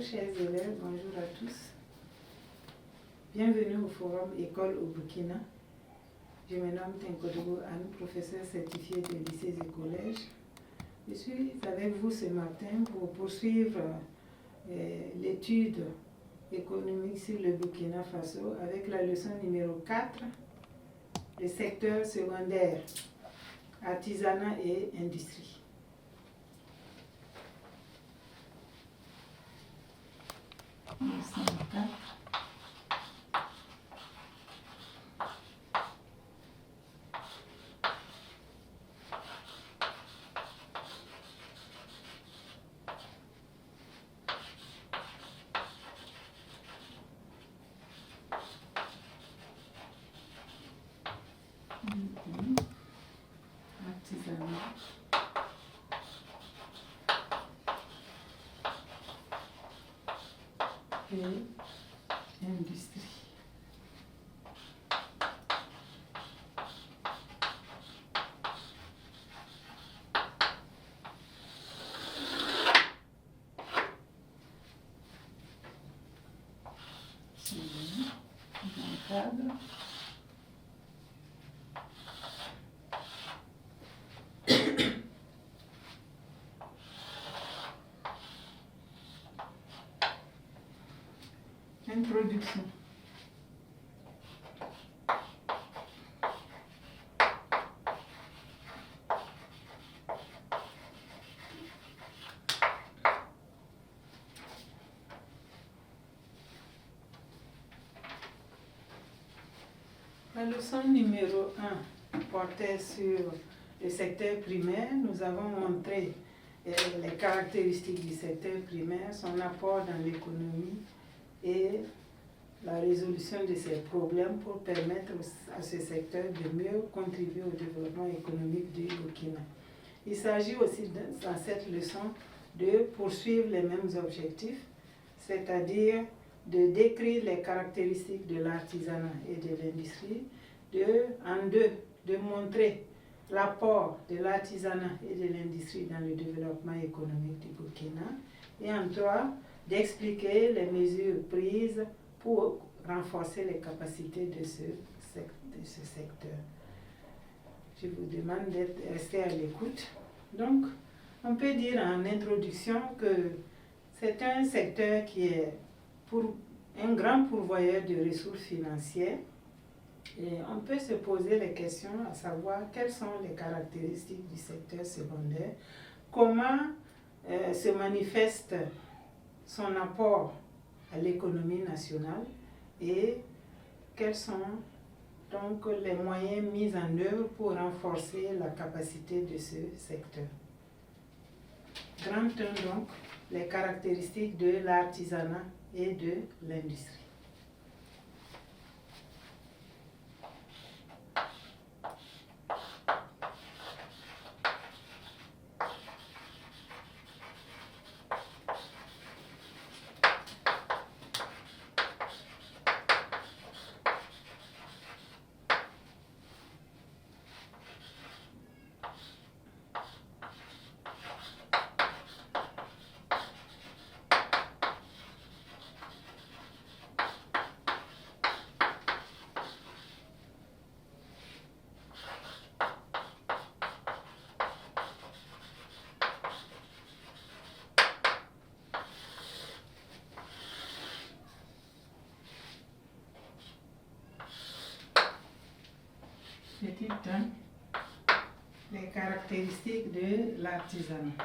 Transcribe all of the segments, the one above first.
chers élèves, bonjour à tous. Bienvenue au forum École au Burkina. Je me nomme Tenkodogo Anne, professeur certifié des lycées et collèges. Je suis avec vous ce matin pour poursuivre l'étude économique sur le Burkina Faso avec la leçon numéro 4, le secteur secondaire, artisanat et industrie. Leçon 4. Artisanat et industrie. Dans le cadre. Introduction. La leçon numéro 1 portait sur le secteur primaire. Nous avons montré les caractéristiques du secteur primaire, son apport dans l'économie et la résolution de ces problèmes pour permettre à ce secteur de mieux contribuer au développement économique du Burkina. Il s'agit aussi dans cette leçon de poursuivre les mêmes objectifs, c'est-à-dire de décrire les caractéristiques de l'artisanat et de l'industrie, de montrer l'apport de l'artisanat et de l'industrie dans le développement économique du Burkina, et en 3, d'expliquer les mesures prises pour renforcer les capacités de ce secteur. Je vous demande d'être resté à l'écoute. Donc, on peut dire en introduction que c'est un secteur qui est un grand pourvoyeur de ressources financières. Et on peut se poser les questions à savoir quelles sont les caractéristiques du secteur secondaire, comment se manifeste son apport à l'économie nationale et quels sont donc les moyens mis en œuvre pour renforcer la capacité de ce secteur. Grand 1 donc, les caractéristiques de l'artisanat et de l'industrie. Petit 1, les caractéristiques de l'artisanat.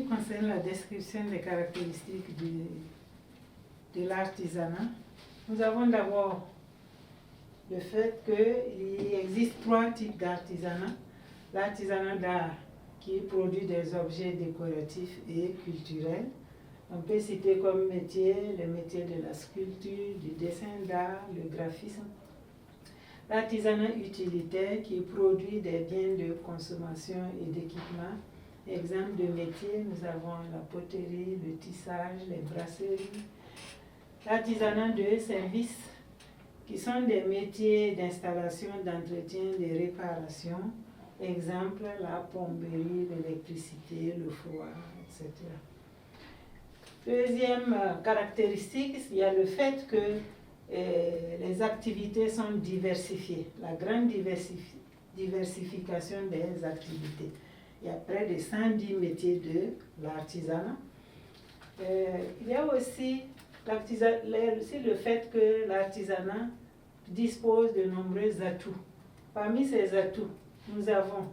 qui concerne la description des caractéristiques de l'artisanat, nous avons d'abord le fait qu'il existe 3 types d'artisanat. L'artisanat d'art qui produit des objets décoratifs et culturels. On peut citer comme métier le métier de la sculpture, du dessin d'art, le graphisme. L'artisanat utilitaire qui produit des biens de consommation et d'équipement. Exemple de métier, nous avons la poterie, le tissage, les brasseries. L'artisanat de service, qui sont des métiers d'installation, d'entretien, de réparation. Exemple, la plomberie, l'électricité, le froid, etc. Deuxième caractéristique, il y a le fait que les activités sont diversifiées, la grande diversification des activités. Il y a près de 110 métiers de l'artisanat. Il y a aussi le fait que l'artisanat dispose de nombreux atouts. Parmi ces atouts, nous avons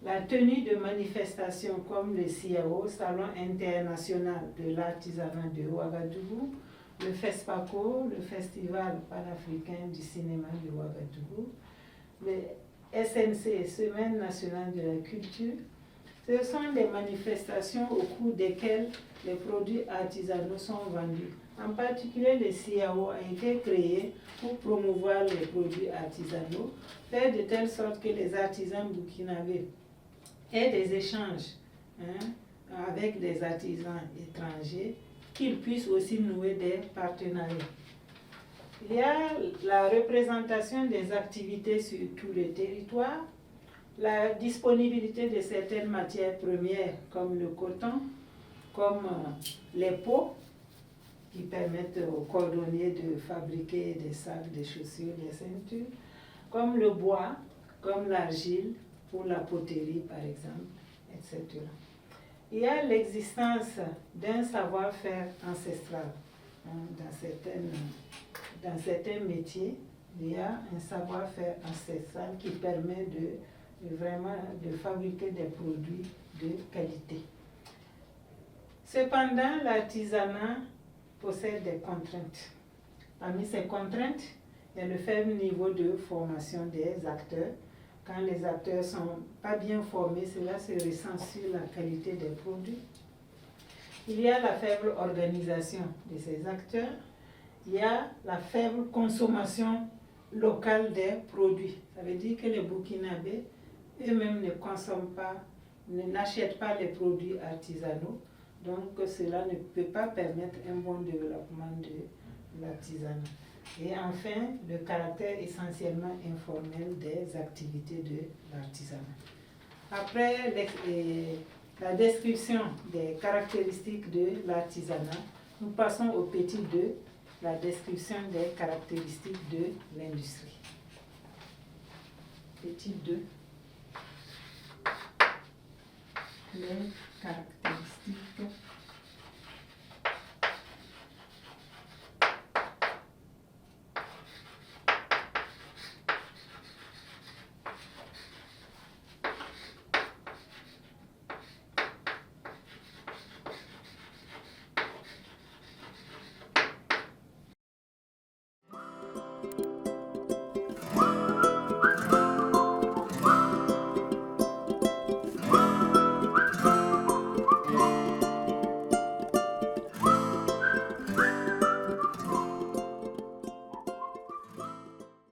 la tenue de manifestations comme le CIAO, Salon international de l'artisanat de Ouagadougou, le FESPACO, le Festival panafricain du cinéma de Ouagadougou, le SNC, Semaine nationale de la culture. Ce sont des manifestations au cours desquelles les produits artisanaux sont vendus. En particulier, le CIAO a été créé pour promouvoir les produits artisanaux, faire de telle sorte que les artisans burkinabés aient des échanges avec des artisans étrangers, qu'ils puissent aussi nouer des partenariats. Il y a la représentation des activités sur tout le territoire, la disponibilité de certaines matières premières comme le coton, comme les peaux, qui permettent aux cordonniers de fabriquer des sacs, des chaussures, des ceintures, comme le bois, comme l'argile, pour la poterie par exemple, etc. Il y a l'existence d'un savoir-faire ancestral. Dans certains métiers, il y a un savoir-faire ancestral qui permet vraiment de fabriquer des produits de qualité. Cependant, l'artisanat possède des contraintes. Parmi ces contraintes, il y a le faible niveau de formation des acteurs. Quand les acteurs ne sont pas bien formés, cela se ressent sur la qualité des produits. Il y a la faible organisation de ces acteurs. Il y a la faible consommation locale des produits. Ça veut dire que les Burkinabés eux-mêmes ne consomment pas, n'achètent pas les produits artisanaux. Donc cela ne peut pas permettre un bon développement de l'artisanat. Et enfin, le caractère essentiellement informel des activités de l'artisanat. Après la description des caractéristiques de l'artisanat, nous passons au petit 2, la description des caractéristiques de l'industrie. Petit 2. Les caractéristiques